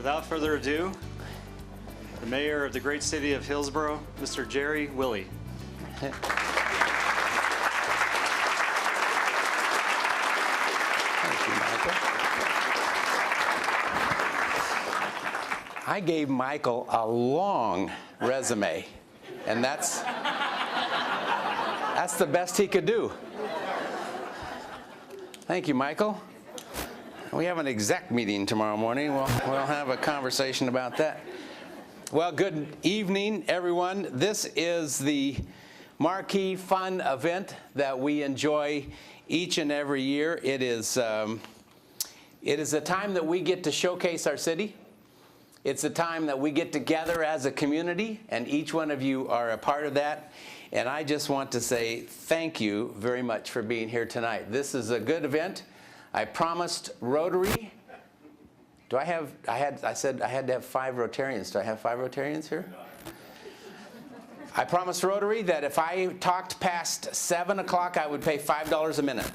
Without further ado, the mayor of the great city of Hillsboro, Mr. Jerry Willey. Thank you, Michael. I gave Michael a long resume, and that's the best he could do. Thank you, Michael. We have an exec meeting tomorrow morning. We'll have a conversation about that. Well, good evening, everyone. This is the marquee fun event that we enjoy each and every year. It is a time that we get to showcase our city. It's a time that we get together as a community, and each one of you are a part of that. And I just want to say thank you very much for being here tonight. This is a good event. I promised Rotary. I said I had to have 5 Rotarians. Do I have 5 Rotarians here? I promised Rotary that if I talked past 7 o'clock, I would pay $5 a minute.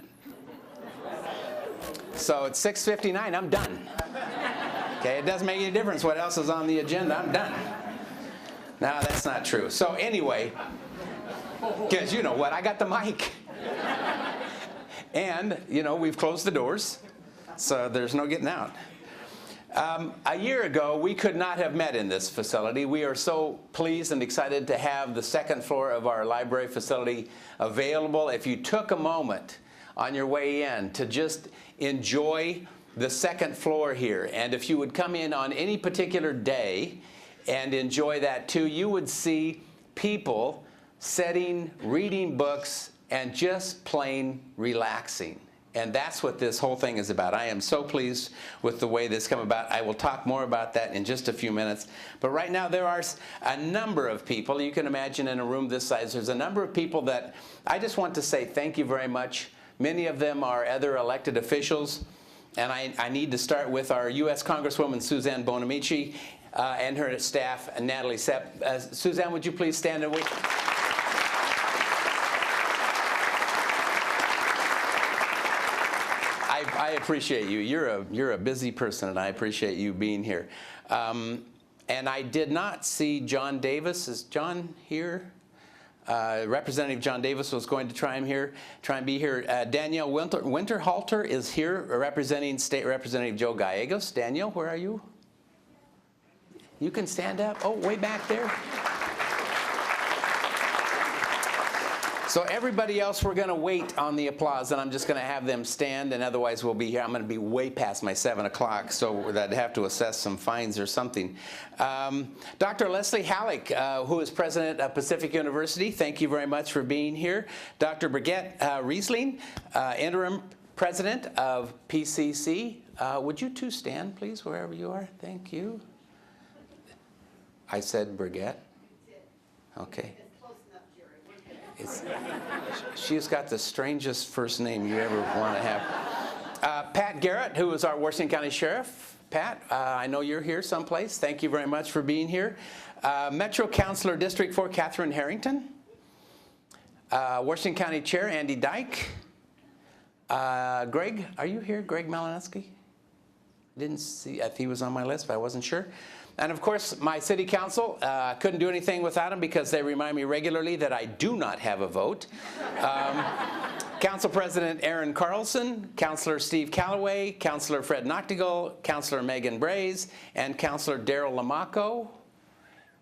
So it's 6:59, I'm done. Okay, it doesn't make any difference what else is on the agenda, I'm done. No, that's not true. So anyway, because you know what, I got the mic. And, you know, we've closed the doors, so there's no getting out. A year ago, we could not have met in this facility. We are so pleased and excited to have the second floor of our library facility available. If you took a moment on your way in to just enjoy the second floor here, and if you would come in on any particular day and enjoy that too, you would see people sitting, reading books, and just plain relaxing. And that's what this whole thing is about. I am so pleased with the way this came about. I will talk more about that in just a few minutes. But right now there are a number of people, you can imagine in a room this size, there's a number of people that I just want to say thank you very much. Many of them are other elected officials. And I need to start with our U.S. Congresswoman Suzanne Bonamici and her staff, Natalie Sepp. Suzanne, would you please stand and wait? I appreciate you. You're a busy person, and I appreciate you being here. And I did not see John Davis. Is John here? Representative John Davis was going to try and be here. Danielle Winterhalter is here, representing State Representative Joe Gallegos. Danielle, where are you? You can stand up. Oh, way back there. So everybody else, we're going to wait on the applause, and I'm just going to have them stand, and otherwise we'll be here. I'm going to be way past my 7 o'clock, so I'd have to assess some fines or something. Dr. Leslie Halleck, who is president of Pacific University, thank you very much for being here. Dr. Brigitte Riesling, interim president of PCC. Would you two stand, please, wherever you are? Thank you. I said Brigitte. Okay. She's got the strangest first name you ever want to have. Pat Garrett, who is our Washington County Sheriff. Pat, I know you're here someplace. Thank you very much for being here. Metro Councilor District 4, Catherine Harrington. Washington County Chair, Andy Dyke. Greg, are you here? Greg Malinowski? Didn't see if he was on my list, but I wasn't sure. And of course, my city council, couldn't do anything without them because they remind me regularly that I do not have a vote. Council President Aaron Carlson, Councilor Steve Calloway, Councilor Fred Noctigal, Councilor Megan Braze, and Councilor Daryl Lamaco.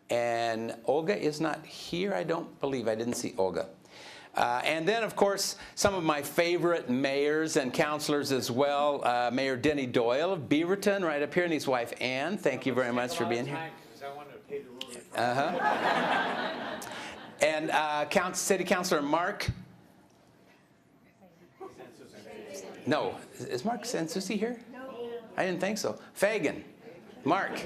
And Olga is not here, I don't believe. I didn't see Olga. And then, of course, some of my favorite mayors and councilors as well. Mayor Denny Doyle of Beaverton, right up here, and his wife, Ann. Thank you very much for being here. And City Councilor Mark. No. Is Mark Sansusi here? No. I didn't think so. Fagan. Mark.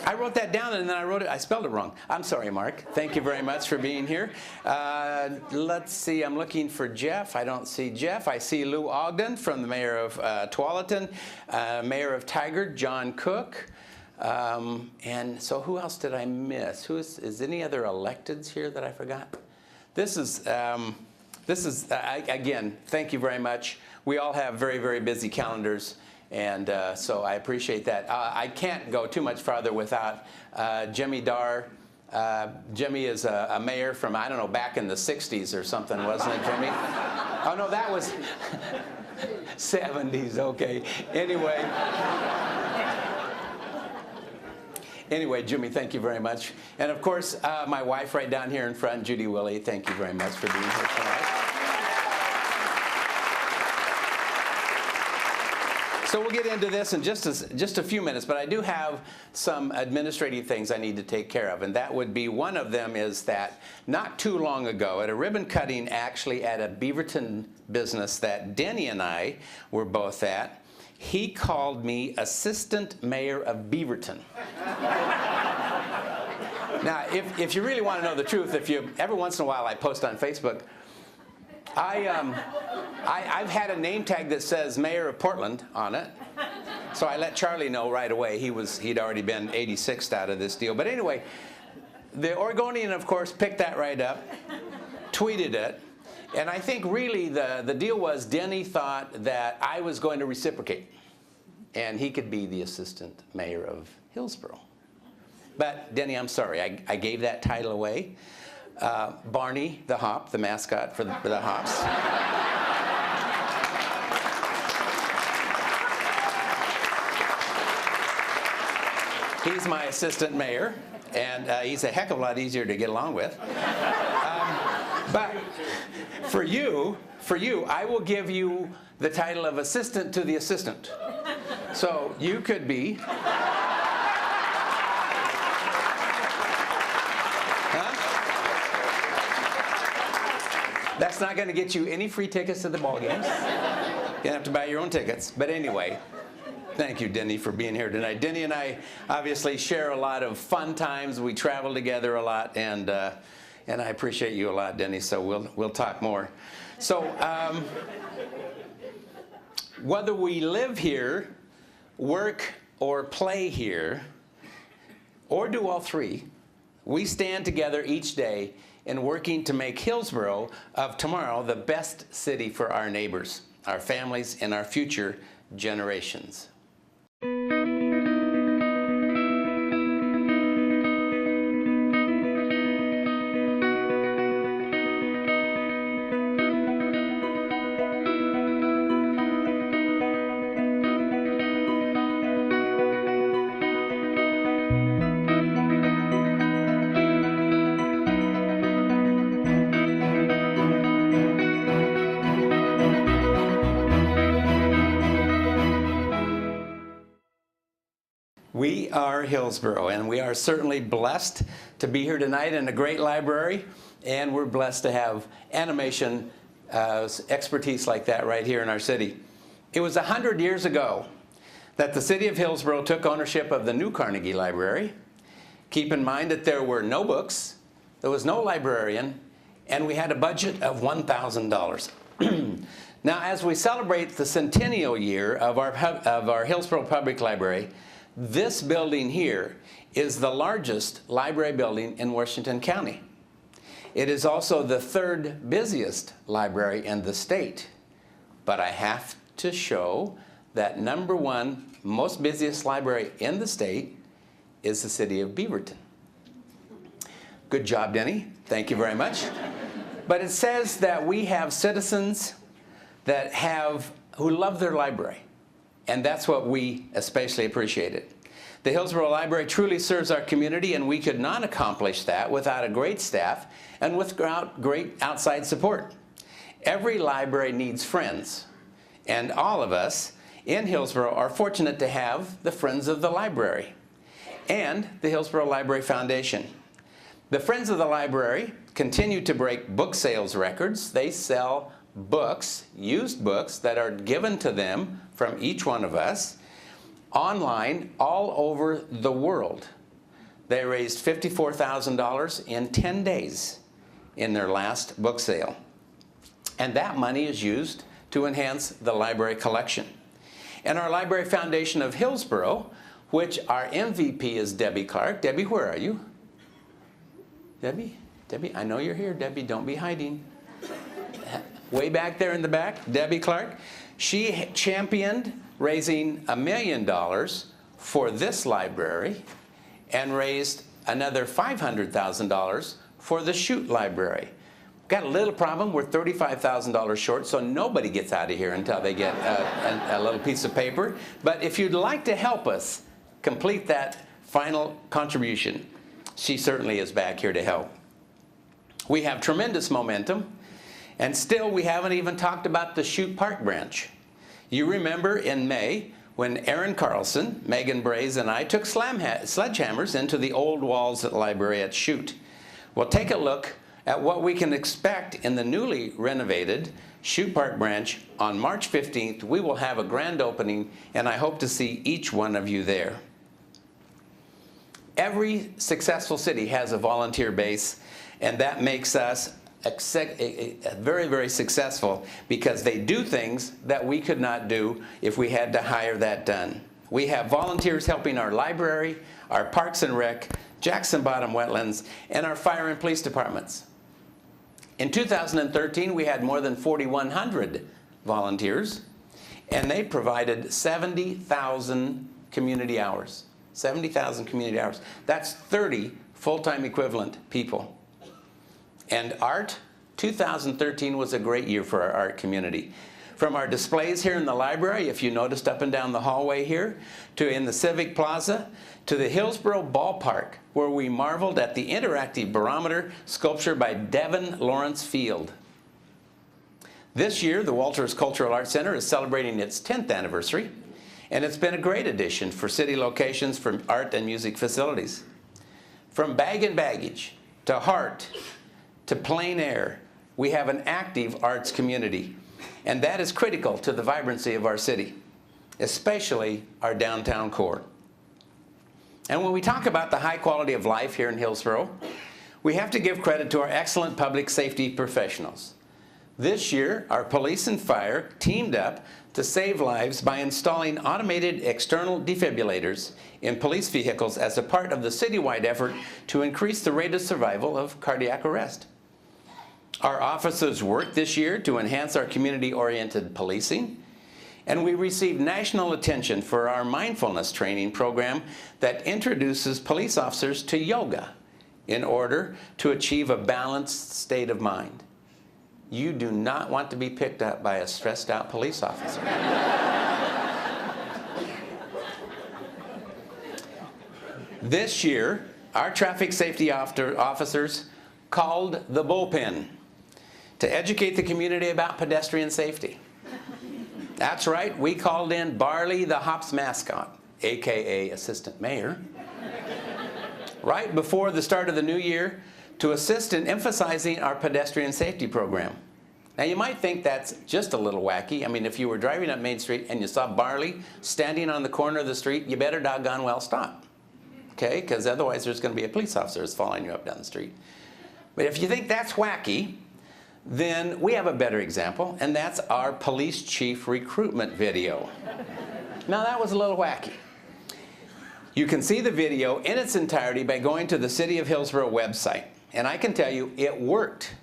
I wrote that down and then I spelled it wrong. I'm sorry, Mark. Thank you very much for being here. Let's see, I'm looking for Jeff. I don't see Jeff. I see Lou Ogden from the mayor of Tualatin, mayor of Tigard, John Cook. And so who else did I miss? Is any other electeds here that I forgot? This is again, thank you very much. We all have very, very busy calendars. And so I appreciate that. I can't go too much farther without Jimmy Darr. Jimmy is a mayor from, I don't know, back in the 60s or something, wasn't it, Jimmy? Oh, no, that was 70s, okay. Anyway, Jimmy, thank you very much. And of course, my wife right down here in front, Judy Willey, thank you very much for being here tonight. So we'll get into this in just a few minutes, but I do have some administrative things I need to take care of, and that would be, one of them is that not too long ago, at a ribbon cutting actually at a Beaverton business that Denny and I were both at, he called me Assistant Mayor of Beaverton. Now, if you really want to know the truth, every once in a while I post on Facebook, I've had a name tag that says Mayor of Portland on it, so I let Charlie know right away. He'd already been 86th out of this deal. But anyway, the Oregonian, of course, picked that right up, tweeted it, and I think really the deal was Denny thought that I was going to reciprocate, and he could be the assistant mayor of Hillsboro. But Denny, I'm sorry, I gave that title away. Barney the Hop, the mascot for the Hops. He's my assistant mayor, and he's a heck of a lot easier to get along with. But for you, I will give you the title of assistant to the assistant. So you could be... That's not going to get you any free tickets to the ball games. You're going to have to buy your own tickets. But anyway, thank you, Denny, for being here tonight. Denny and I obviously share a lot of fun times. We travel together a lot, and I appreciate you a lot, Denny, so we'll talk more. So whether we live here, work, or play here, or do all three, we stand together each day in working to make Hillsboro of tomorrow the best city for our neighbors, our families, and our future generations. We are Hillsboro, and we are certainly blessed to be here tonight in a great library, and we're blessed to have animation expertise like that right here in our city. It was 100 years ago that the city of Hillsboro took ownership of the new Carnegie Library. Keep in mind that there were no books, there was no librarian, and we had a budget of $1,000. Now, as we celebrate the centennial year of our Hillsboro Public Library, this building here is the largest library building in Washington County. It is also the third busiest library in the state. But I have to show that #1 most busiest library in the state is the city of Beaverton. Good job, Denny. Thank you very much. But it says that we have citizens who love their library. And that's what we especially appreciated. The Hillsboro Library truly serves our community, and we could not accomplish that without a great staff and without great outside support. Every library needs friends, and all of us in Hillsboro are fortunate to have the Friends of the Library and the Hillsboro Library Foundation. The Friends of the Library continue to break book sales records. They sell books, used books, that are given to them from each one of us online all over the world. They raised $54,000 in 10 days in their last book sale. And that money is used to enhance the library collection. And our Library Foundation of Hillsboro, which our MVP is Debbie Clark. Debbie, where are you? Debbie, I know you're here. Debbie, don't be hiding. Way back there in the back, Debbie Clark. She championed raising $1 million for this library and raised another $500,000 for the Chute Library. Got a little problem. We're $35,000 short, so nobody gets out of here until they get a little piece of paper. But if you'd like to help us complete that final contribution, she certainly is back here to help. We have tremendous momentum, and still we haven't even talked about the Chute Park branch. You remember in May when Aaron Carlson, Megan Braze, and I took sledgehammers into the old walls at the library at Chute. Well, take a look at what we can expect in the newly renovated Chute Park branch on March 15th. We will have a grand opening, and I hope to see each one of you there. Every successful city has a volunteer base, and that makes us very, very successful because they do things that we could not do if we had to hire that done. We have volunteers helping our library, our Parks and Rec, Jackson Bottom Wetlands, and our fire and police departments. In 2013, we had more than 4,100 volunteers, and they provided 70,000 community hours. 70,000 community hours. That's 30 full-time equivalent people. And art, 2013 was a great year for our art community. From our displays here in the library, if you noticed up and down the hallway here, to in the Civic Plaza, to the Hillsboro Ballpark, where we marveled at the interactive barometer sculpture by Devin Lawrence Field. This year, the Walters Cultural Arts Center is celebrating its 10th anniversary, and it's been a great addition for city locations for art and music facilities. From Bag and Baggage, to Heart, to Plein Air, we have an active arts community, and that is critical to the vibrancy of our city, especially our downtown core. And when we talk about the high quality of life here in Hillsboro, we have to give credit to our excellent public safety professionals. This year, our police and fire teamed up to save lives by installing automated external defibrillators in police vehicles as a part of the citywide effort to increase the rate of survival of cardiac arrest. Our officers worked this year to enhance our community-oriented policing, and we received national attention for our mindfulness training program that introduces police officers to yoga in order to achieve a balanced state of mind. You do not want to be picked up by a stressed out police officer. This year, our traffic safety officers called the bullpen to educate the community about pedestrian safety. That's right, we called in Barley the Hops mascot, AKA Assistant Mayor, right before the start of the new year to assist in emphasizing our pedestrian safety program. Now you might think that's just a little wacky. I mean, if you were driving up Main Street and you saw Barley standing on the corner of the street, you better doggone well stop, okay? Because otherwise there's going to be a police officer that's following you up down the street. But if you think that's wacky, then we have a better example, and that's our police chief recruitment video. Now that was a little wacky. You can see the video in its entirety by going to the City of Hillsboro website, and I can tell you it worked.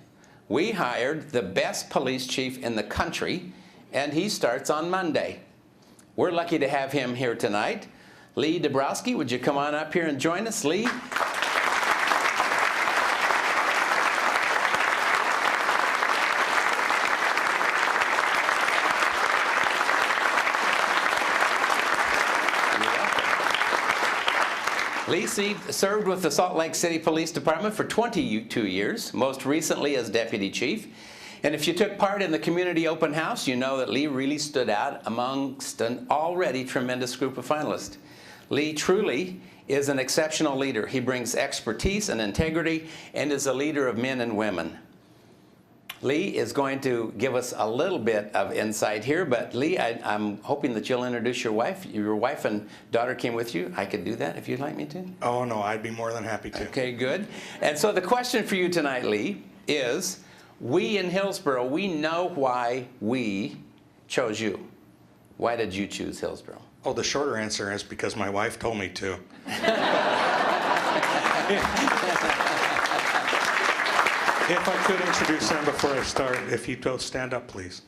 We hired the best police chief in the country, and he starts on Monday. We're lucky to have him here tonight. Lee Dabrowski, would you come on up here and join us? Lee? Lee served with the Salt Lake City Police Department for 22 years, most recently as deputy chief. And if you took part in the community open house, you know that Lee really stood out amongst an already tremendous group of finalists. Lee truly is an exceptional leader. He brings expertise and integrity and is a leader of men and women. Lee is going to give us a little bit of insight here, but Lee, I'm hoping that you'll introduce your wife. Your wife and daughter came with you. I could do that if you'd like me to. Oh, no, I'd be more than happy to. Okay, good. And so the question for you tonight, Lee, is we in Hillsboro, we know why we chose you. Why did you choose Hillsboro? Oh, the shorter answer is because my wife told me to. If I could introduce them before I start, if you both stand up, please.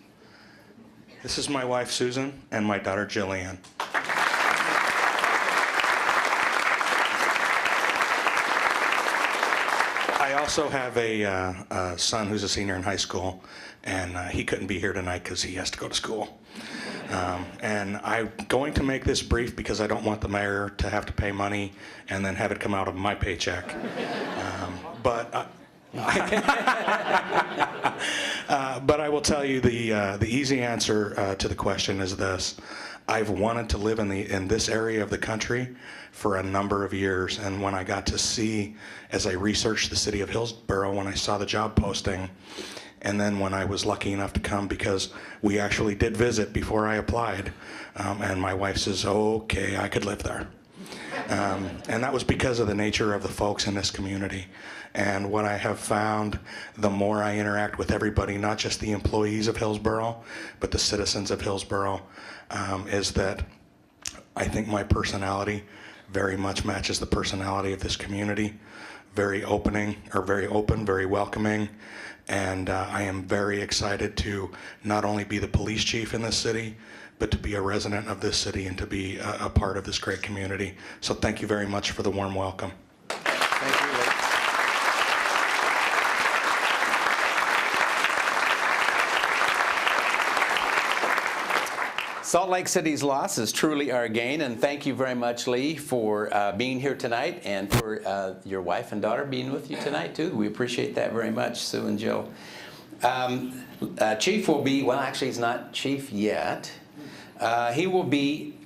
This is my wife, Susan, and my daughter, Jillian. I also have a son who's a senior in high school, and he couldn't be here tonight because he has to go to school. And I'm going to make this brief because I don't want the mayor to have to pay money and then have it come out of my paycheck. But I will tell you the easy answer to the question is this. I've wanted to live in this area of the country for a number of years, and when I got to see, as I researched the city of Hillsboro, when I saw the job posting, and then when I was lucky enough to come, because we actually did visit before I applied, and my wife says, okay, I could live there. And that was because of the nature of the folks in this community. And what I have found, the more I interact with everybody, not just the employees of Hillsboro, but the citizens of Hillsboro, is that I think my personality very much matches the personality of this community. Very open, very welcoming. And I am very excited to not only be the police chief in this city, but to be a resident of this city and to be a part of this great community. So thank you very much for the warm welcome. Thank you, Lee. Salt Lake City's loss is truly our gain, and thank you very much, Lee, for being here tonight, and for your wife and daughter being with you tonight, too. We appreciate that very much, Sue and Jill. Chief will be, well, actually, he's not chief yet. He will be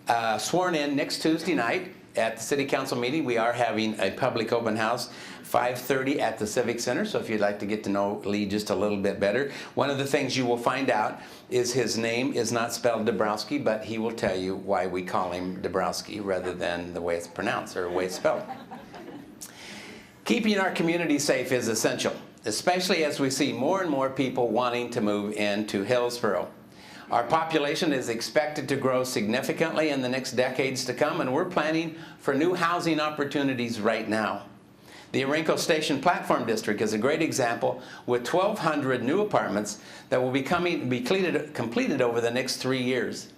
sworn in next Tuesday night at the City Council meeting. We are having a public open house, 5:30 at the Civic Center, so if you'd like to get to know Lee just a little bit better. One of the things you will find out is his name is not spelled Dabrowski, but he will tell you why we call him Dabrowski rather than the way it's pronounced or the way it's spelled. Keeping our community safe is essential, especially as we see more and more people wanting to move into Hillsboro. Our population is expected to grow significantly in the next decades to come, and we're planning for new housing opportunities right now. The Orenco Station Platform District is a great example, with 1,200 new apartments that will be completed over the next 3 years.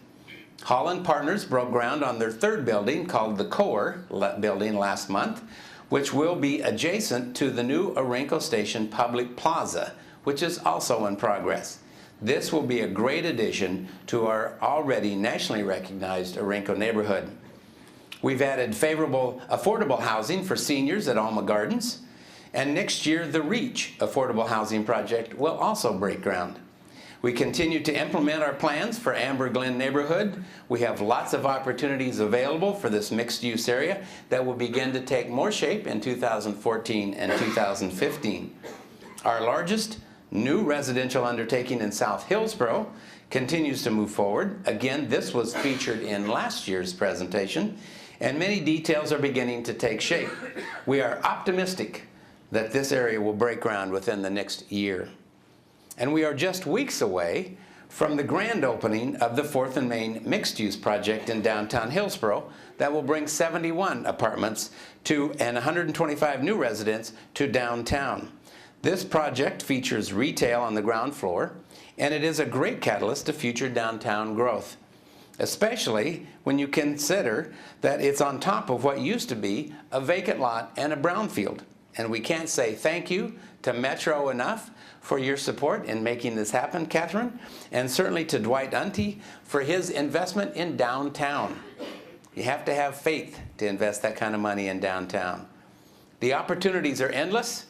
Holland Partners broke ground on their third building, called the Core building, last month, which will be adjacent to the new Orenco Station Public Plaza, which is also in progress. This will be a great addition to our already nationally recognized Orenco neighborhood. We've added favorable affordable housing for seniors at Alma Gardens, and next year the REACH affordable housing project will also break ground. We continue to implement our plans for Amber Glen neighborhood. We have lots of opportunities available for this mixed-use area that will begin to take more shape in 2014 and 2015. Our largest new residential undertaking in South Hillsboro continues to move forward. Again, this was featured in last year's presentation, and many details are beginning to take shape. We are optimistic that this area will break ground within the next year. And we are just weeks away from the grand opening of the 4th and Main mixed-use project in downtown Hillsboro that will bring 71 apartments and 125 new residents to downtown. This project features retail on the ground floor, and it is a great catalyst to future downtown growth, especially when you consider that it's on top of what used to be a vacant lot and a brownfield. And we can't say thank you to Metro enough for your support in making this happen, Catherine, and certainly to Dwight Untie for his investment in downtown. You have to have faith to invest that kind of money in downtown. The opportunities are endless,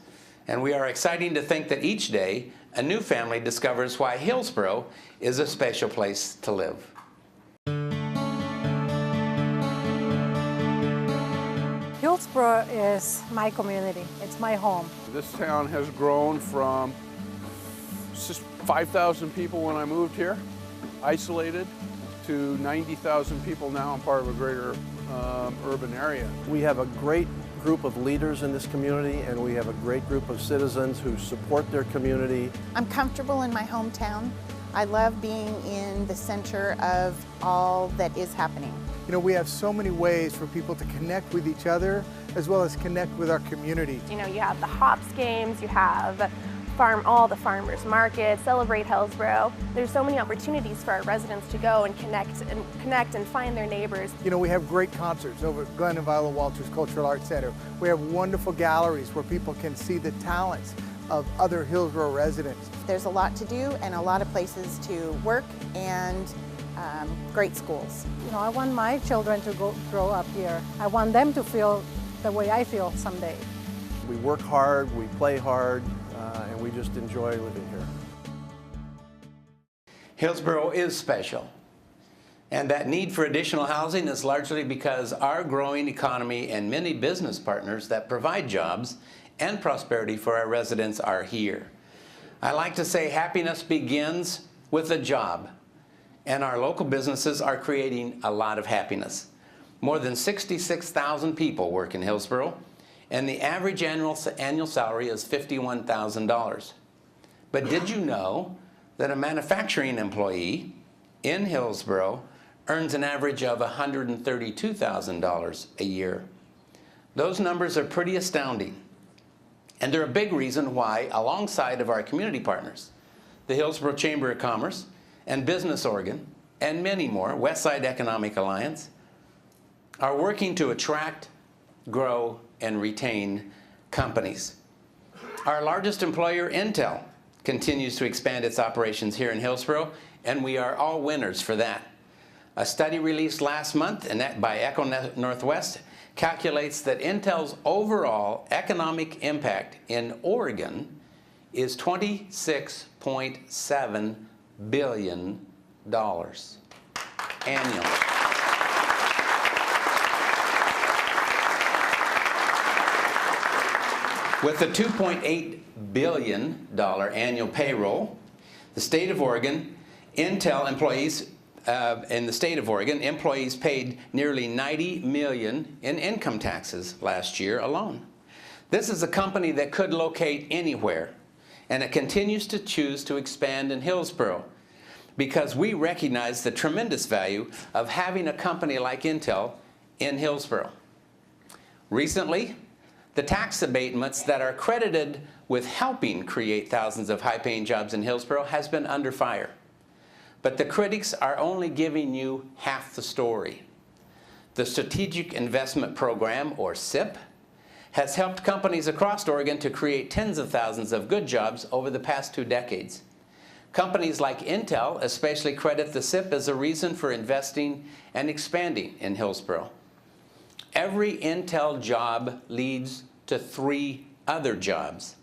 and we are excited to think that each day a new family discovers why Hillsboro is a special place to live. Hillsboro is my community. It's my home. This town has grown from 5,000 people when I moved here, isolated, to 90,000 people now. I'm part of a greater urban area. We have a great group of leaders in this community, and we have a great group of citizens who support their community. I'm comfortable in my hometown. I love being in the center of all that is happening. You know, we have so many ways for people to connect with each other as well as connect with our community. You know, you have the hops games, you have all the farmers markets, celebrate Hillsboro. There's so many opportunities for our residents to go and connect and find their neighbors. You know, we have great concerts over at Glenn and Viola Walters Cultural Arts Center. We have wonderful galleries where people can see the talents of other Hillsboro residents. There's a lot to do and a lot of places to work and great schools. You know, I want my children to grow up here. I want them to feel the way I feel someday. We work hard, we play hard, and we just enjoy living here. Hillsboro is special, and that need for additional housing is largely because our growing economy and many business partners that provide jobs and prosperity for our residents are here. I like to say happiness begins with a job, and our local businesses are creating a lot of happiness. More than 66,000 people work in Hillsboro, and the average annual salary is $51,000. But did you know that a manufacturing employee in Hillsboro earns an average of $132,000 a year? Those numbers are pretty astounding, and they're a big reason why, alongside of our community partners, the Hillsboro Chamber of Commerce and Business Oregon, and many more, Westside Economic Alliance, are working to attract, grow, and retain companies. Our largest employer, Intel, continues to expand its operations here in Hillsboro, and we are all winners for that. A study released last month by Echo Northwest calculates that Intel's overall economic impact in Oregon is $26.7 billion annually. With a $2.8 billion annual payroll, the state of Oregon, Intel employees in the state of Oregon, employees paid nearly $90 million in income taxes last year alone. This is a company that could locate anywhere, and it continues to choose to expand in Hillsboro because we recognize the tremendous value of having a company like Intel in Hillsboro. Recently, the tax abatements that are credited with helping create thousands of high-paying jobs in Hillsboro has been under fire. But the critics are only giving you half the story. The Strategic Investment Program, or SIP, has helped companies across Oregon to create tens of thousands of good jobs over the past 2 decades. Companies like Intel especially credit the SIP as a reason for investing and expanding in Hillsboro. Every Intel job leads to 3 other jobs.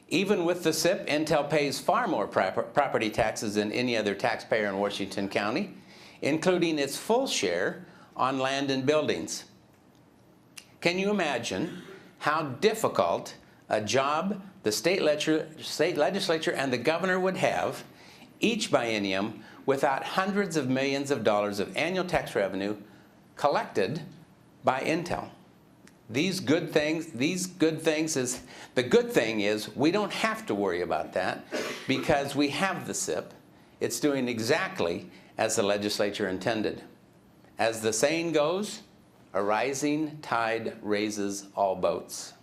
Even with the SIP, Intel pays far more property taxes than any other taxpayer in Washington County, including its full share on land and buildings. Can you imagine how difficult a job the state legislature and the governor would have each biennium without hundreds of millions of dollars of annual tax revenue collected by Intel? The good thing is we don't have to worry about that because we have the SIP. It's doing exactly as the legislature intended. As the saying goes, a rising tide raises all boats.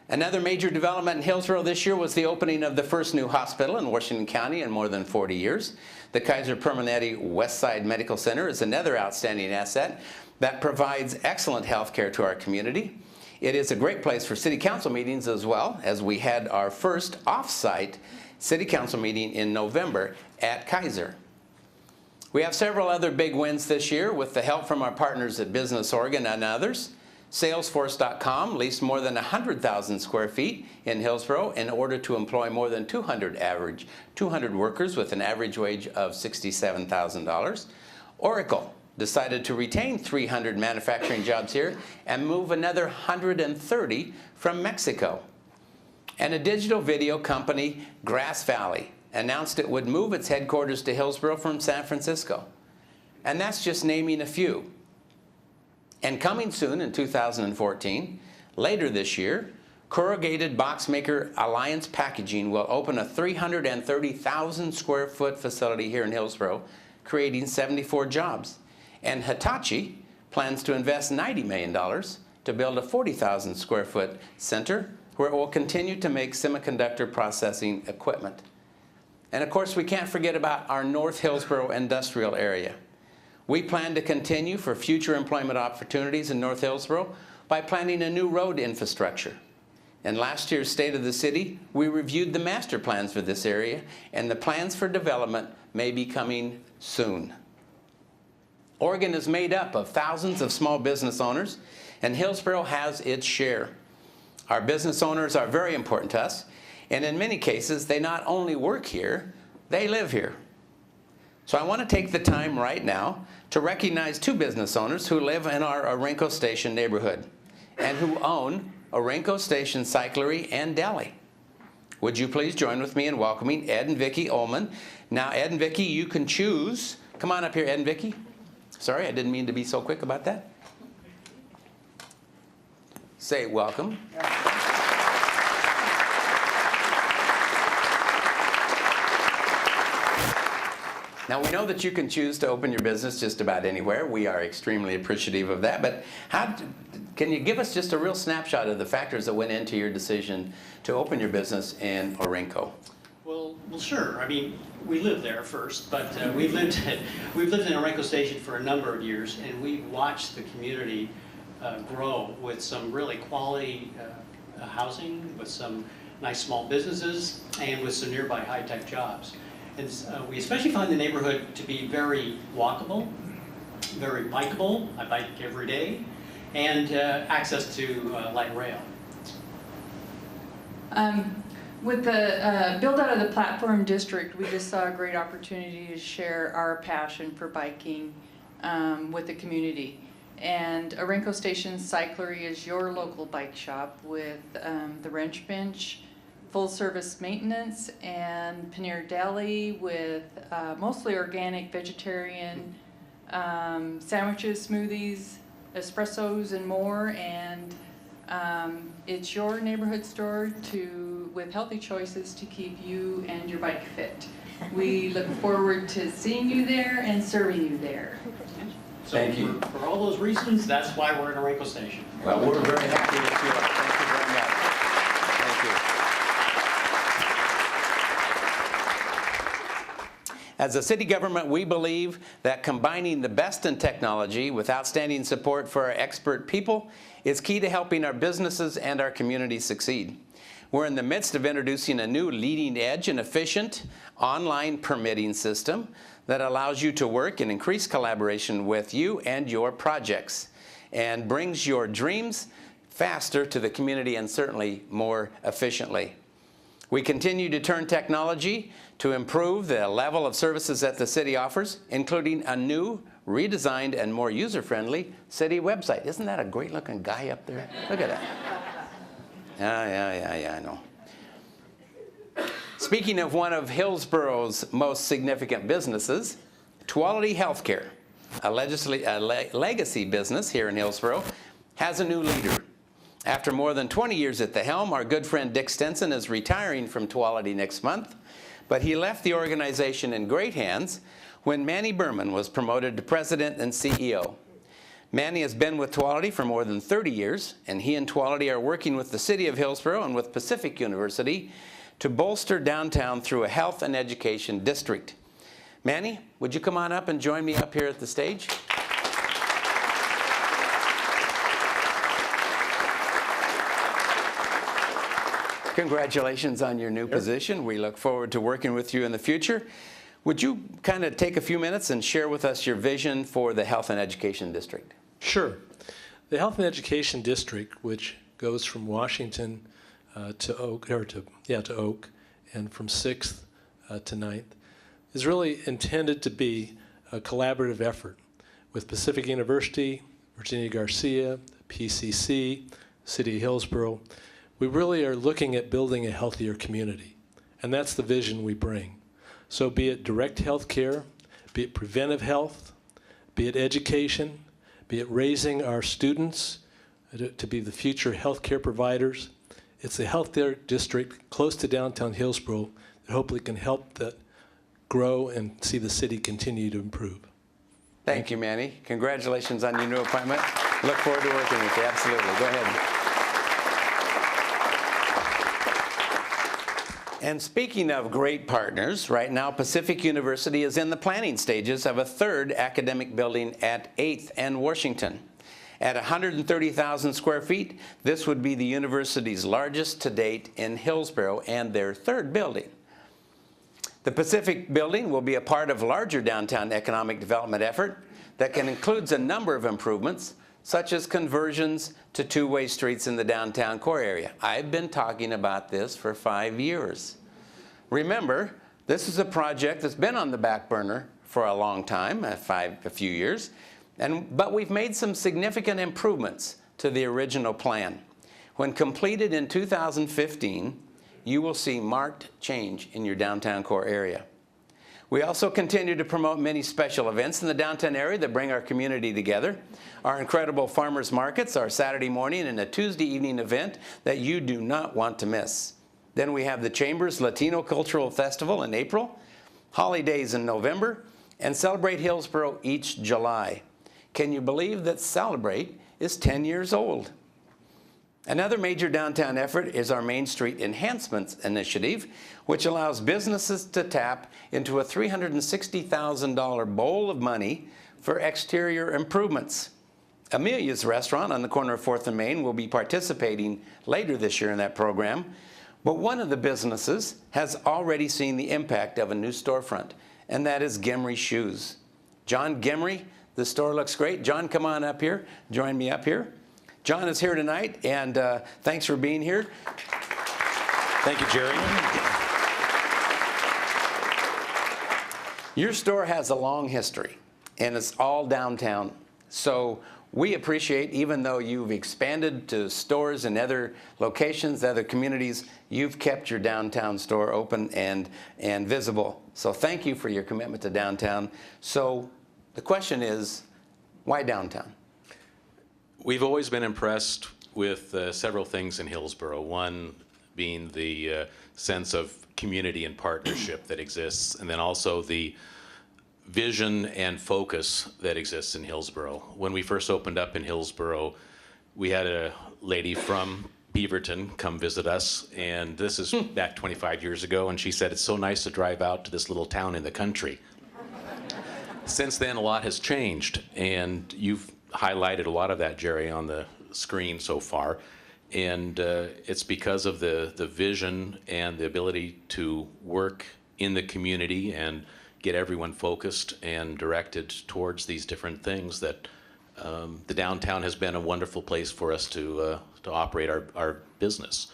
Another major development in Hillsboro this year was the opening of the first new hospital in Washington County in more than 40 years. The Kaiser Permanente Westside Medical Center is another outstanding asset that provides excellent health care to our community. It is a great place for city council meetings as well, as we had our first off-site city council meeting in November at Kaiser. We have several other big wins this year with the help from our partners at Business Oregon and others. Salesforce.com leased more than 100,000 square feet in Hillsboro in order to employ more than 200 workers with an average wage of $67,000. Orenco decided to retain 300 manufacturing jobs here and move another 130 from Mexico. And a digital video company, Grass Valley, announced it would move its headquarters to Hillsboro from San Francisco. And that's just naming a few. And coming soon in 2014, later this year, corrugated box maker Alliance Packaging will open a 330,000 square foot facility here in Hillsboro, creating 74 jobs. And Hitachi plans to invest $90 million to build a 40,000 square foot center where it will continue to make semiconductor processing equipment. And of course, we can't forget about our North Hillsboro industrial area. We plan to continue for future employment opportunities in North Hillsboro by planning a new road infrastructure. In last year's State of the City, we reviewed the master plans for this area, and the plans for development may be coming soon. Oregon is made up of thousands of small business owners, and Hillsboro has its share. Our business owners are very important to us, and in many cases, they not only work here, they live here. So I want to take the time right now to recognize two business owners who live in our Orenco Station neighborhood and who own Orenco Station Cyclery and Deli. Would you please join with me in welcoming Ed and Vicki Ullman. Now, Ed and Vicki, you can choose. Come on up here, Ed and Vicki. Sorry, I didn't mean to be so quick about that. Say welcome. Now, we know that you can choose to open your business just about anywhere. We are extremely appreciative of that. But can you give us just a real snapshot of the factors that went into your decision to open your business in Orenco? Well, sure. I mean, we live there first, but we've lived in Orenco Station for a number of years, and we've watched the community grow with some really quality housing, with some nice small businesses, and with some nearby high-tech jobs. And we especially find the neighborhood to be very walkable, very bikeable. I bike every day, and access to light rail. With the build out of the platform district, we just saw a great opportunity to share our passion for biking with the community. And Orenco Station Cyclery is your local bike shop with the wrench bench, full service maintenance, and Paneer Deli with mostly organic, vegetarian sandwiches, smoothies, espressos, and more. And it's your neighborhood store with healthy choices to keep you and your bike fit. We look forward to seeing you there and serving you there. So Thank you. For all those reasons, that's why we're in Orenco Station. Well, we're very happy that you are. Thank you very much. Thank you. As a city government, we believe that combining the best in technology with outstanding support for our expert people is key to helping our businesses and our communities succeed. We're in the midst of introducing a new leading-edge and efficient online permitting system that allows you to work and increase collaboration with you and your projects and brings your dreams faster to the community and certainly more efficiently. We continue to turn technology to improve the level of services that the city offers, including a new, redesigned, and more user-friendly city website. Isn't that a great-looking guy up there? Look at that. Yeah, I know. Speaking of one of Hillsboro's most significant businesses, Tuality Healthcare, a legacy business here in Hillsboro, has a new leader. After more than 20 years at the helm, our good friend Dick Stenson is retiring from Tuality next month, but he left the organization in great hands when Manny Berman was promoted to president and CEO. Manny has been with Tuality for more than 30 years, and he and Tuality are working with the city of Hillsboro and with Pacific University to bolster downtown through a health and education district. Manny, would you come on up and join me up here at the stage? Congratulations on your new position. We look forward to working with you in the future. Would you kind of take a few minutes and share with us your vision for the Health and Education District? Sure. The Health and Education District, which goes from Washington to Oak, and from 6th to 9th, is really intended to be a collaborative effort with Pacific University, Virginia Garcia, PCC, City of Hillsboro. We really are looking at building a healthier community, and that's the vision we bring. So be it direct health care, be it preventive health, be it education, be it raising our students to be the future healthcare providers. It's a healthcare district close to downtown Hillsboro that hopefully can help that grow and see the city continue to improve. Thank you, Manny. Congratulations on your new appointment. Look forward to working with you. Absolutely. Go ahead. And speaking of great partners, right now Pacific University is in the planning stages of a third academic building at 8th and Washington. At 130,000 square feet, this would be the university's largest to date in Hillsboro and their third building. The Pacific building will be a part of a larger downtown economic development effort that can include a number of improvements, such as conversions to two-way streets in the downtown core area. I've been talking about this for 5 years. Remember, this is a project that's been on the back burner for a long time, a few years, but we've made some significant improvements to the original plan. When completed in 2015, you will see marked change in your downtown core area. We also continue to promote many special events in the downtown area that bring our community together. Our incredible farmers markets are Saturday morning and a Tuesday evening event that you do not want to miss. Then we have the Chamber's Latino Cultural Festival in April, holidays in November, and Celebrate Hillsboro each July. Can you believe that Celebrate is 10 years old? Another major downtown effort is our Main Street Enhancements initiative, which allows businesses to tap into a $360,000 bowl of money for exterior improvements. Amelia's restaurant on the corner of 4th and Main will be participating later this year in that program, but one of the businesses has already seen the impact of a new storefront, and that is Gimry Shoes. John Gimry, the store looks great. John, come on up here. Join me up here. John is here tonight, and thanks for being here. Thank you, Jerry. Your store has a long history, and it's all downtown. So we appreciate, even though you've expanded to stores in other locations, other communities, you've kept your downtown store open and visible. So thank you for your commitment to downtown. So the question is, why downtown? We've always been impressed with several things in Hillsboro. One being the sense of community and partnership that exists, and then also the vision and focus that exists in Hillsboro. When we first opened up in Hillsboro, we had a lady from Beaverton come visit us, and this is back 25 years ago, and she said, it's so nice to drive out to this little town in the country. Since then, a lot has changed, and you've highlighted a lot of that, Jerry, on the screen so far, and it's because of the vision and the ability to work in the community and get everyone focused and directed towards these different things that the downtown has been a wonderful place for us to operate our business.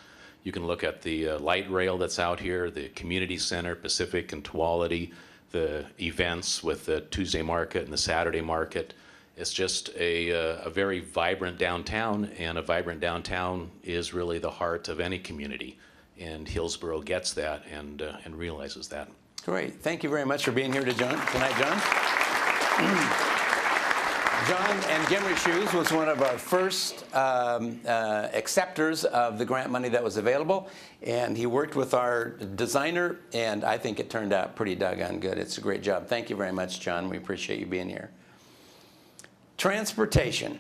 You can look at the light rail that's out here, the community center, Pacific and Tuality, the events with the Tuesday market and the Saturday market. It's just a very vibrant downtown, and a vibrant downtown is really the heart of any community. And Hillsboro gets that and realizes that. Great. Thank you very much for being here tonight, John. John and Gimry Shoes was one of our first acceptors of the grant money that was available, and he worked with our designer, and I think it turned out pretty doggone good. It's a great job. Thank you very much, John. We appreciate you being here. Transportation.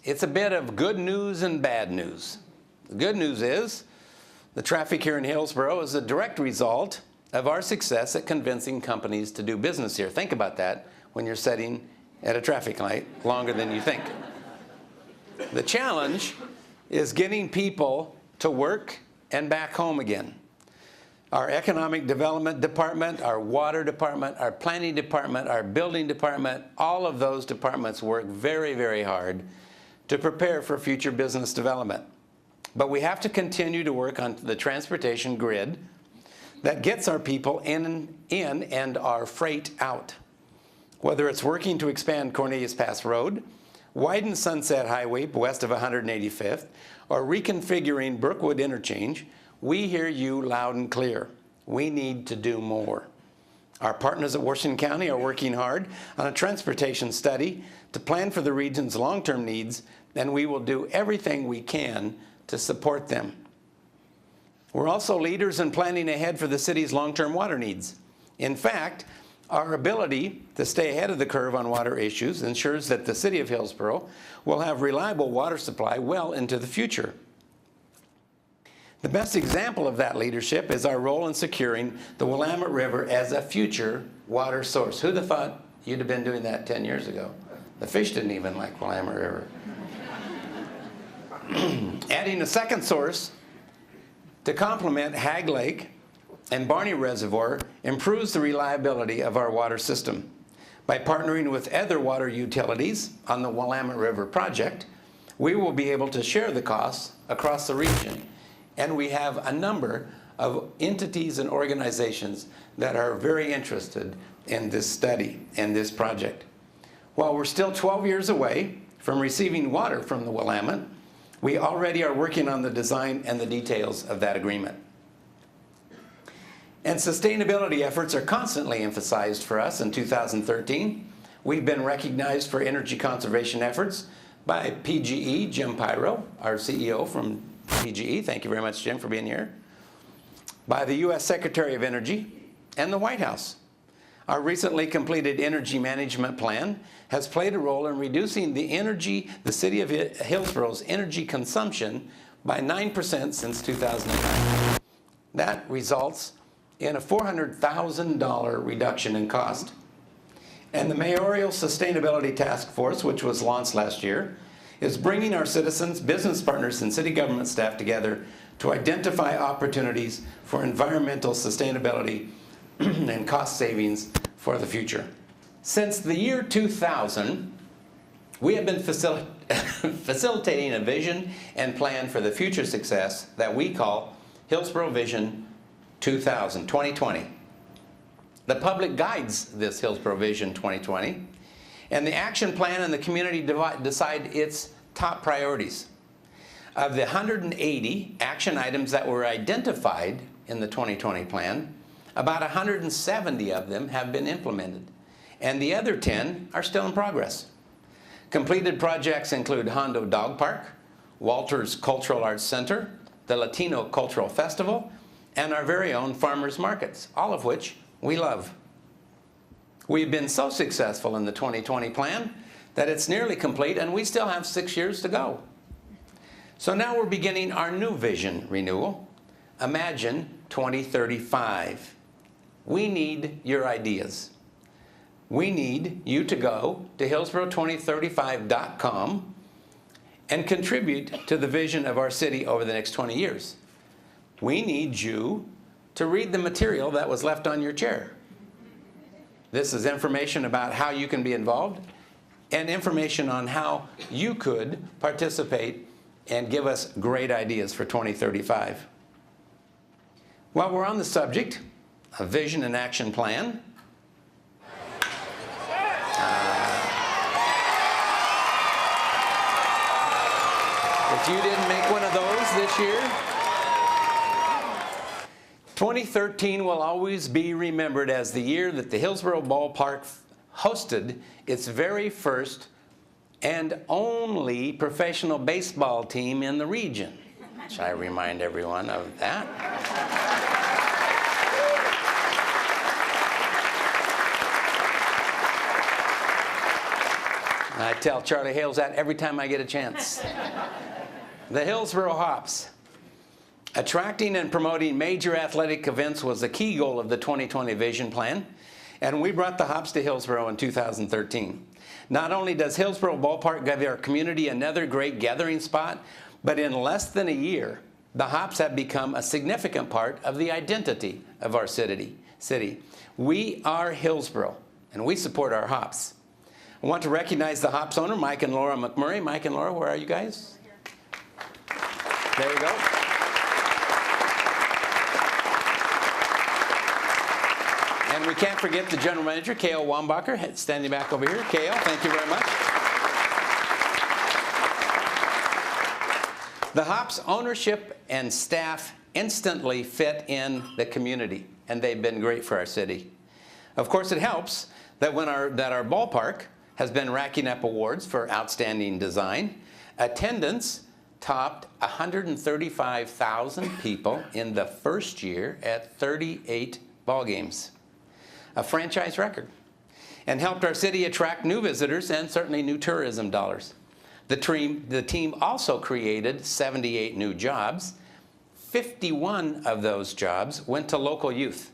It's a bit of good news and bad news. The good news is the traffic here in Hillsboro is a direct result of our success at convincing companies to do business here. Think about that when you're sitting at a traffic light longer than you think. The challenge is getting people to work and back home again. Our economic development department, our water department, our planning department, our building department, all of those departments work very, very hard to prepare for future business development. But we have to continue to work on the transportation grid that gets our people in and our freight out. Whether it's working to expand Cornelius Pass Road, widen Sunset Highway west of 185th, or reconfiguring Brookwood Interchange, we hear you loud and clear. We need to do more. Our partners at Washington County are working hard on a transportation study to plan for the region's long-term needs, and we will do everything we can to support them. We're also leaders in planning ahead for the city's long-term water needs. In fact, our ability to stay ahead of the curve on water issues ensures that the city of Hillsboro will have reliable water supply well into the future. The best example of that leadership is our role in securing the Willamette River as a future water source. Who'd have thought you'd have been doing that 10 years ago? The fish didn't even like Willamette River. Adding a second source to complement Hag Lake and Barney Reservoir improves the reliability of our water system. By partnering with other water utilities on the Willamette River project, we will be able to share the costs across the region. And we have a number of entities and organizations that are very interested in this study and this project. While we're still 12 years away from receiving water from the Willamette, we already are working on the design and the details of that agreement. And sustainability efforts are constantly emphasized for us in 2013. We've been recognized for energy conservation efforts by PGE, Jim Pyro, our CEO from PGE. Thank you very much, Jim, for being here. By the U.S. Secretary of Energy and the White House. Our recently completed energy management plan has played a role in reducing the city of Hillsboro's energy consumption by 9% since 2009. That results in a $400,000 reduction in cost. And the Mayoral Sustainability Task Force, which was launched last year, is bringing our citizens, business partners, and city government staff together to identify opportunities for environmental sustainability and cost savings for the future. Since the year 2000, we have been facilitating a vision and plan for the future success that we call Hillsboro Vision 2020. The public guides this Hillsboro Vision 2020, and the action plan and the community decide its top priorities. Of the 180 action items that were identified in the 2020 plan, about 170 of them have been implemented, and the other 10 are still in progress. Completed projects include Hondo Dog Park, Walters Cultural Arts Center, the Latino Cultural Festival, and our very own farmers markets, all of which we love. We've been so successful in the 2020 plan that it's nearly complete, and we still have 6 years to go. So now we're beginning our new vision renewal. Imagine 2035. We need your ideas. We need you to go to Hillsboro2035.com and contribute to the vision of our city over the next 20 years. We need you to read the material that was left on your chair. This is information about how you can be involved and information on how you could participate and give us great ideas for 2035. While we're on the subject of vision and action plan, if you didn't make one of those this year, 2013 will always be remembered as the year that the Hillsboro Ballpark hosted its very first and only professional baseball team in the region. Should I remind everyone of that? I tell Charlie Hales that every time I get a chance. The Hillsboro Hops. Attracting and promoting major athletic events was a key goal of the 2020 Vision Plan, and we brought the Hops to Hillsboro in 2013. Not only does Hillsboro Ballpark give our community another great gathering spot, but in less than a year, the Hops have become a significant part of the identity of our city. We are Hillsboro, and we support our Hops. I want to recognize the Hops owner, Mike and Laura McMurray. Mike and Laura, where are you guys? There you go. And we can't forget the general manager, Cale Wambacher, standing back over here. Cale, thank you very much. The Hops ownership and staff instantly fit in the community, and they've been great for our city. Of course, it helps that our ballpark has been racking up awards for outstanding design. Attendance topped 135,000 people in the first year at 38 ball games. A franchise record, and helped our city attract new visitors and certainly new tourism dollars. The team also created 78 new jobs, 51 of those jobs went to local youth.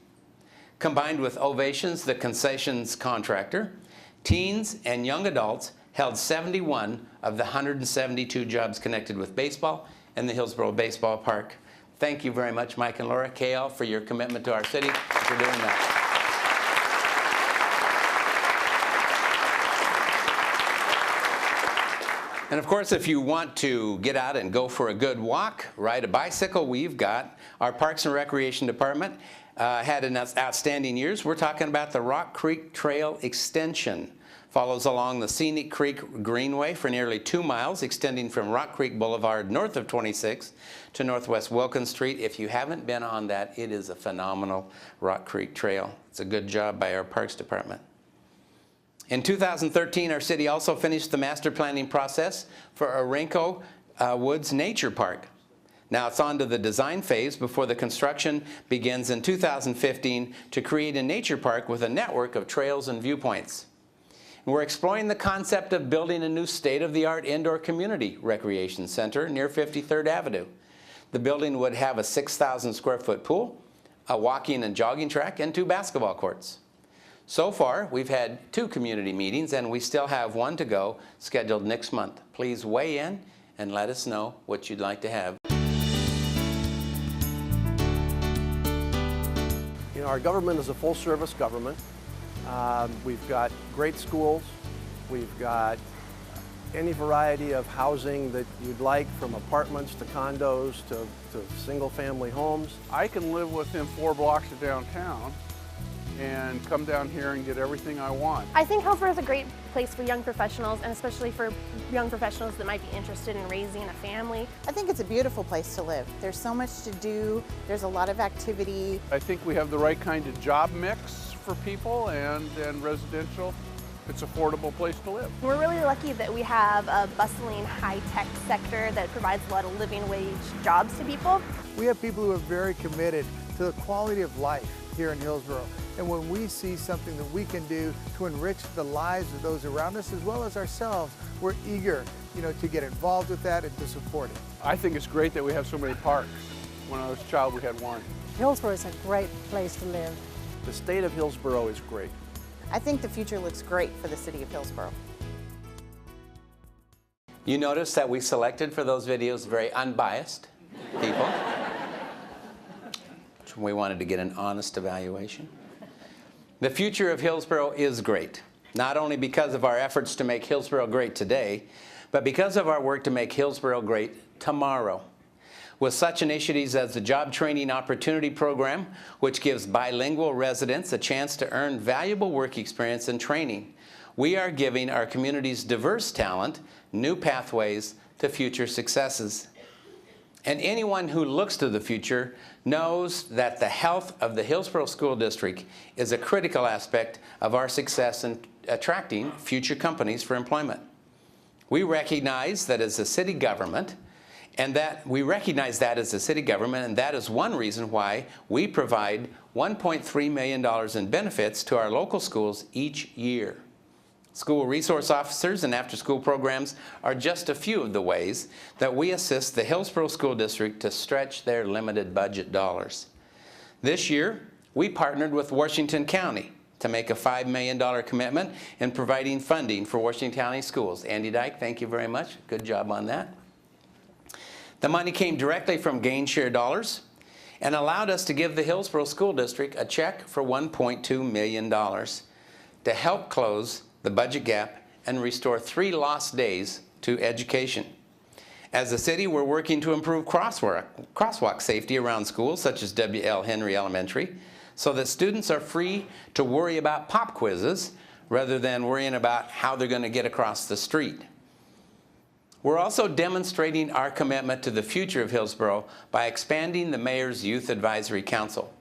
Combined with Ovations, the concessions contractor, teens and young adults held 71 of the 172 jobs connected with baseball in the Hillsboro Baseball Park. Thank you very much, Mike and Laura, KL, for your commitment to our city and for doing that. And of course, if you want to get out and go for a good walk, ride a bicycle, we've got our Parks and Recreation Department had an outstanding years. We're talking about the Rock Creek Trail Extension. Follows along the Scenic Creek Greenway for nearly 2 miles, extending from Rock Creek Boulevard north of 26 to Northwest Wilkins Street. If you haven't been on that, it is a phenomenal Rock Creek Trail. It's a good job by our Parks Department. In 2013, our city also finished the master planning process for Orenco Woods Nature Park. Now it's on to the design phase before the construction begins in 2015 to create a nature park with a network of trails and viewpoints. And we're exploring the concept of building a new state-of-the-art indoor community recreation center near 53rd Avenue. The building would have a 6,000 square foot pool, a walking and jogging track, and 2 basketball courts. So far, we've had 2 community meetings, and we still have 1 to go scheduled next month. Please weigh in and let us know what you'd like to have. You know, our government is a full-service government. We've got great schools. We've got any variety of housing that you'd like, from apartments to condos to single-family homes. I can live within 4 blocks of downtown and come down here and get everything I want. I think Hillsboro is a great place for young professionals, and especially for young professionals that might be interested in raising a family. I think it's a beautiful place to live. There's so much to do. There's a lot of activity. I think we have the right kind of job mix for people and residential. It's an affordable place to live. We're really lucky that we have a bustling high-tech sector that provides a lot of living wage jobs to people. We have people who are very committed to the quality of life here in Hillsboro. And when we see something that we can do to enrich the lives of those around us as well as ourselves, we're eager, to get involved with that and to support it. I think it's great that we have so many parks. When I was a child, we had 1. Hillsboro is a great place to live. The state of Hillsboro is great. I think the future looks great for the city of Hillsboro. You notice that we selected for those videos very unbiased people. We wanted to get an honest evaluation. The future of Hillsboro is great, not only because of our efforts to make Hillsboro great today, but because of our work to make Hillsboro great tomorrow. With such initiatives as the Job Training Opportunity Program, which gives bilingual residents a chance to earn valuable work experience and training, we are giving our community's diverse talent new pathways to future successes. And anyone who looks to the future knows that the health of the Hillsboro School District is a critical aspect of our success in attracting future companies for employment. We recognize that as a city government, and that is one reason why we provide $1.3 million in benefits to our local schools each year. School resource officers and after-school programs are just a few of the ways that we assist the Hillsboro School District to stretch their limited budget dollars. This year, we partnered with Washington County to make a $5 million commitment in providing funding for Washington County schools. Andy Dyke, thank you very much. Good job on that. The money came directly from GainShare dollars and allowed us to give the Hillsboro School District a check for $1.2 million to help close the budget gap and restore 3 lost days to education. As a city, we're working to improve crosswalk safety around schools such as W.L. Henry Elementary so that students are free to worry about pop quizzes rather than worrying about how they're going to get across the street. We're also demonstrating our commitment to the future of Hillsboro by expanding the Mayor's Youth Advisory Council.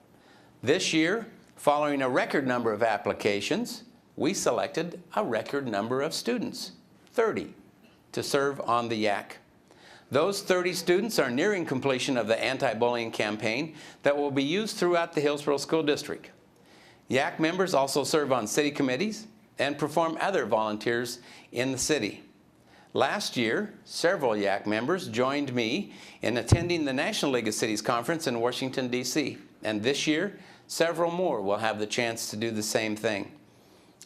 This year, following a record number of applications, we selected a record number of students, 30, to serve on the YAC. Those 30 students are nearing completion of the anti-bullying campaign that will be used throughout the Hillsboro School District. YAC members also serve on city committees and perform other volunteers in the city. Last year, several YAC members joined me in attending the National League of Cities Conference in Washington, D.C. And this year, several more will have the chance to do the same thing.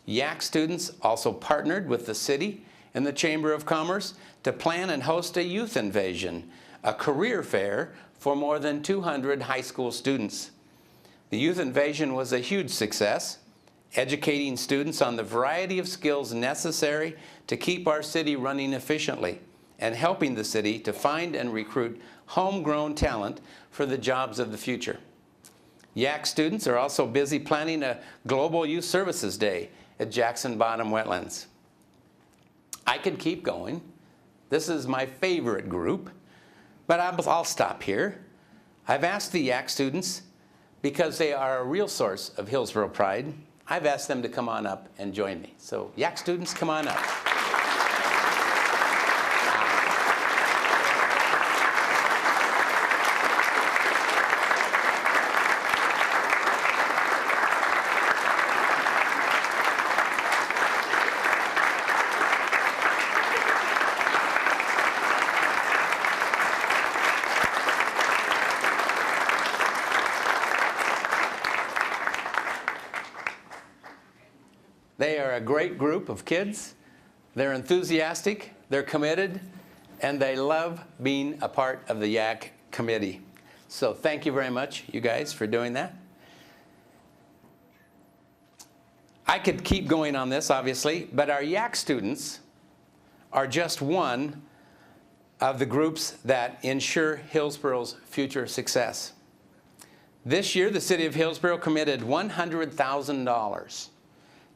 YAC students also partnered with the city and the Chamber of Commerce to plan and host a youth invasion, a career fair for more than 200 high school students. The youth invasion was a huge success, educating students on the variety of skills necessary to keep our city running efficiently and helping the city to find and recruit homegrown talent for the jobs of the future. YAC students are also busy planning a Global Youth Services Day at Jackson Bottom Wetlands. I could keep going. This is my favorite group, but I'll stop here. I've asked the YAC students, because they are a real source of Hillsboro pride, I've asked them to come on up and join me. So YAC students, come on up. They are a great group of kids. They're enthusiastic, they're committed, and they love being a part of the YAC committee. So thank you very much, you guys, for doing that. I could keep going on this, obviously, but our YAC students are just one of the groups that ensure Hillsboro's future success. This year, the city of Hillsboro committed $100,000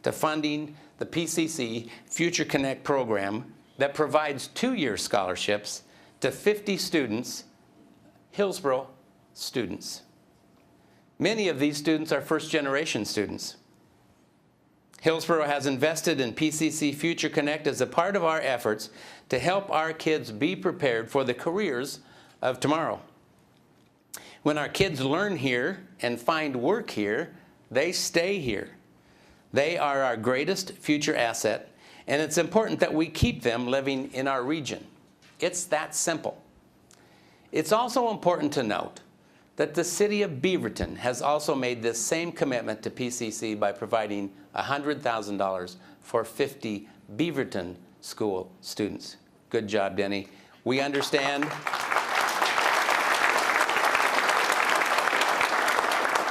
to funding the PCC Future Connect program that provides 2-year scholarships to 50 students, Hillsboro students. Many of these students are first-generation students. Hillsboro has invested in PCC Future Connect as a part of our efforts to help our kids be prepared for the careers of tomorrow. When our kids learn here and find work here, they stay here. They are our greatest future asset, and it's important that we keep them living in our region. It's that simple. It's also important to note that the city of Beaverton has also made this same commitment to PCC by providing $100,000 for 50 Beaverton school students. Good job, Denny. We understand.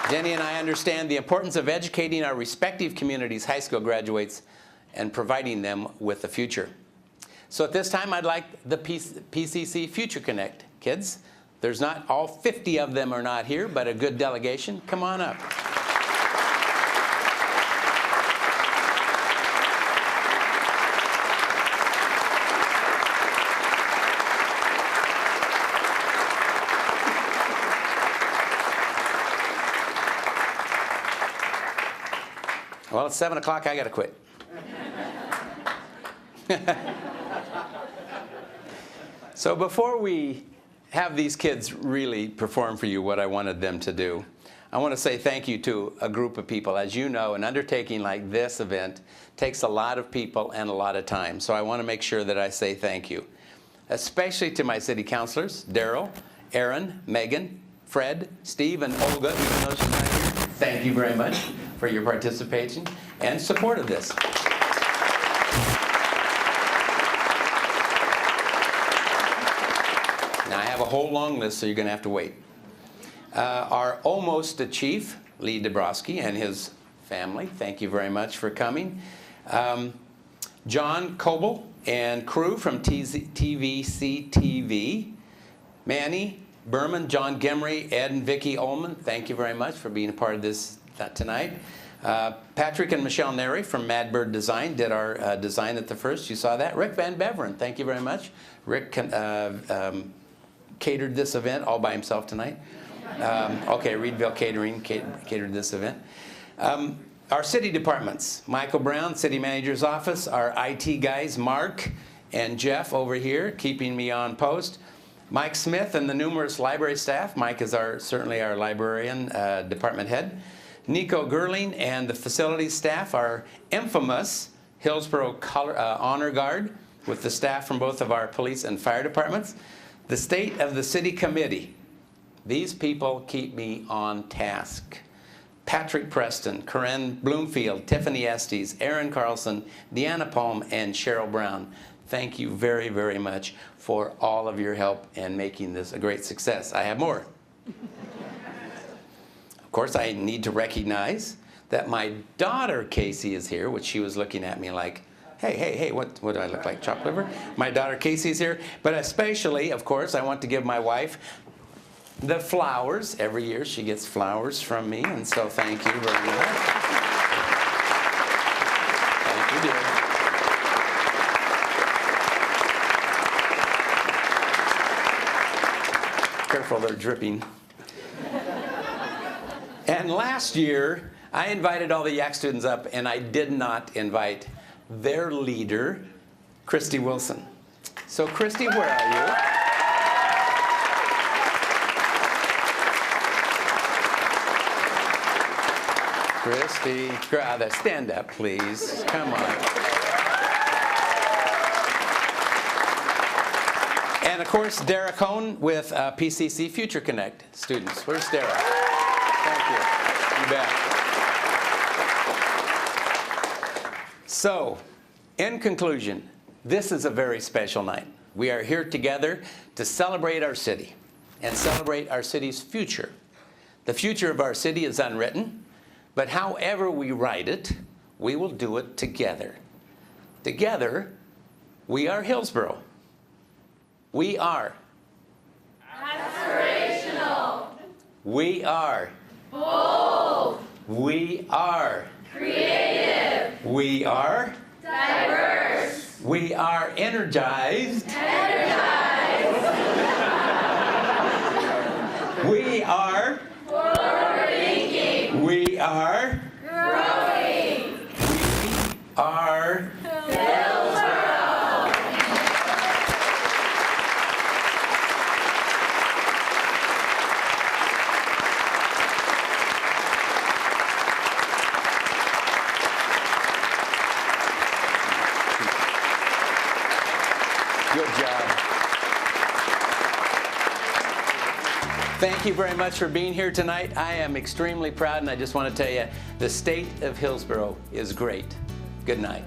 Denny and I understand the importance of educating our respective communities' high school graduates and providing them with a future. So at this time, I'd like the PCC Future Connect kids. There's not all 50 of them are not here, but a good delegation. Come on up. Well, it's 7 o'clock, I gotta quit. So before we have these kids really perform for you what I wanted them to do, I want to say thank you to a group of people. As you know, an undertaking like this event takes a lot of people and a lot of time. So I want to make sure that I say thank you, especially to my city councilors, Daryl, Aaron, Megan, Fred, Steve, and Olga, even though she's not here. Thank you very much for your participation and support of this. Now, I have a whole long list, so you're going to have to wait. Our almost a chief, Lee Dabrowski, and his family, thank you very much for coming. John Coble and crew from TVC TV. Manny Berman, John Gemry, Ed and Vicki Ullman, thank you very much for being a part of this tonight. Patrick and Michelle Neri from Mad Bird Design did our design at the first. You saw that. Rick Van Beveren, thank you very much. Rick catered this event all by himself tonight. Okay, Reedville Catering catered this event. Our city departments, Michael Brown, City Manager's Office, our IT guys, Mark and Jeff over here, keeping me on post. Mike Smith and the numerous library staff. Mike is certainly our librarian department head. Nico Gerling and the facilities staff, our infamous Hillsboro Honor Guard, with the staff from both of our police and fire departments, the State of the City Committee. These people keep me on task. Patrick Preston, Corinne Bloomfield, Tiffany Estes, Aaron Carlson, Deanna Palm, and Cheryl Brown. Thank you very, very much for all of your help in making this a great success. I have more. Of course, I need to recognize that my daughter, Casey, is here, which she was looking at me like, hey, what do I look like, chopped liver? My daughter, Casey, is here. But especially, of course, I want to give my wife the flowers. Every year she gets flowers from me, and so thank you very much. Thank you, dear. Careful, they're dripping. And last year, I invited all the YAC students up, and I did not invite their leader, Christy Wilson. So Christy, where are you? Christy, stand up, please. Come on. And of course, Dara Cohn with PCC Future Connect students. Where's Dara? Thank you. You bet. So, in conclusion, this is a very special night. We are here together to celebrate our city and celebrate our city's future. The future of our city is unwritten, but however we write it, we will do it together. Together, we are Hillsboro. We are aspirational. We are Bold. We are Creative. We are diverse. We are energized. We are forward-thinking. We are growing. We are Hillsboro. Good job. Thank you very much for being here tonight. I am extremely proud, and I just want to tell you, the state of Hillsboro is great. Good night.